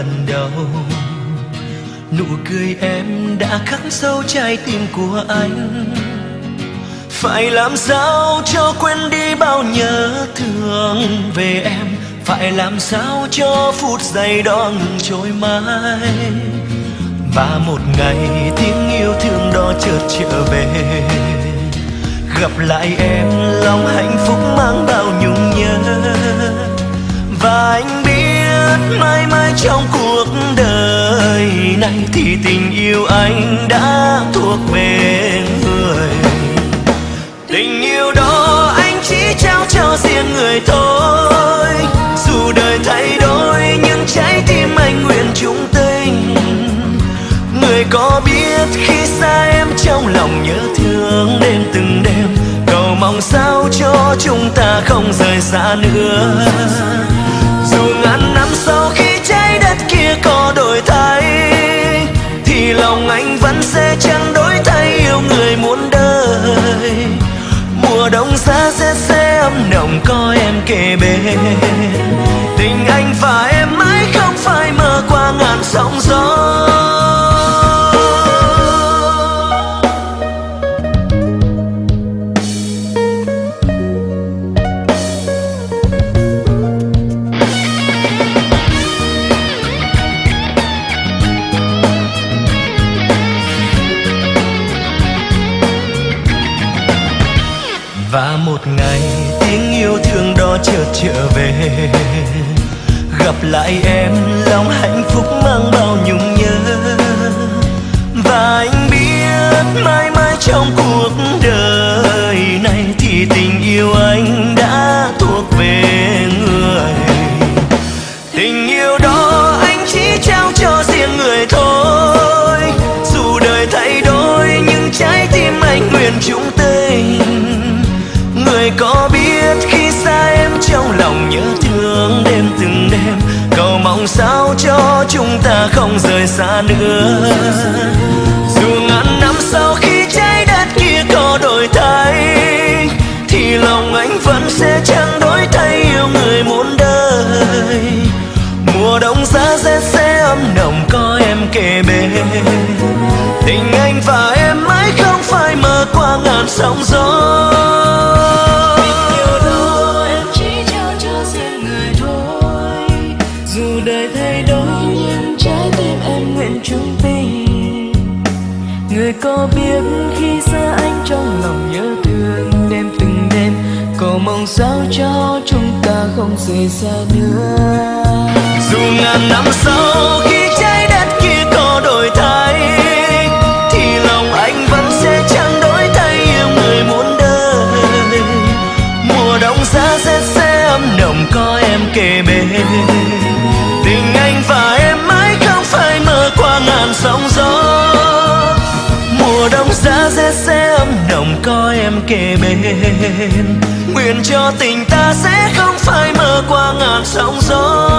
lần đầu. Nụ cười em đã khắc sâu trái tim của anh. Phải làm sao cho quên đi bao nhớ thương về em, phải làm sao cho phút giây đó ngừng trôi mãi. Và một ngày tiếng yêu thương đó chợt trở về, gặp lại em lòng hạnh phúc mang bao nhung nhớ. Và anh biết mãi mãi trong cuộc đời này thì tình yêu anh đã thuộc về người. Tình yêu đó anh chỉ trao cho riêng người thôi. Dù đời thay đổi nhưng trái tim anh nguyện chung tình. Người có biết khi xa em trong lòng nhớ thương đêm từng đêm, cầu mong sao cho chúng ta không rời xa nữa. Dù ngàn năm sau khi trái đất kia có đổi thay, thì lòng anh vẫn sẽ chẳng đổi thay yêu người muôn đời. Mùa đông giá rét sẽ ấm nồng có em kề bên. Tình anh và em mãi không phải mơ qua ngàn sóng gió. Và một ngày tiếng yêu thương đó chợt trở về, gặp lại em lòng hạnh phúc mang bao nhung nhớ. Và anh biết mãi mãi trong cuộc đời này thì tình yêu anh đã thuộc về người. Tình yêu đó anh chỉ trao cho riêng người thôi. Dù đời thay đổi nhưng trái tim anh nguyện chung tình. Người có biết khi xa em trong lòng nhớ thương đêm từng đêm, cầu mong sao cho chúng ta không rời xa nữa. Dù ngàn năm sau khi trái đất kia có đổi thay, thì lòng anh vẫn sẽ chẳng đổi thay yêu người muôn đời. Mùa đông giá rét sẽ ấm nồng có em kề bên. Tình anh và em mãi không phải mơ qua ngàn sóng gió. Đời thay đổi nhưng trái tim em nguyện chung tình. Người có biết khi xa anh trong lòng nhớ thương đêm từng đêm, cầu mong sao cho chúng ta không rời xa nữa. Dù ngàn năm sau khi trái đất kia có đổi thay, thì lòng anh vẫn sẽ chẳng đổi thay yêu người muôn đời. Mùa đông giá rét sẽ ấm nồng có em kề bên. Tình anh và em mãi không phải mơ qua ngàn sóng gió. Mùa đông giá rét sẽ ấm nồng có em kề bên. Nguyện cho tình ta sẽ không phải mơ qua ngàn sóng gió.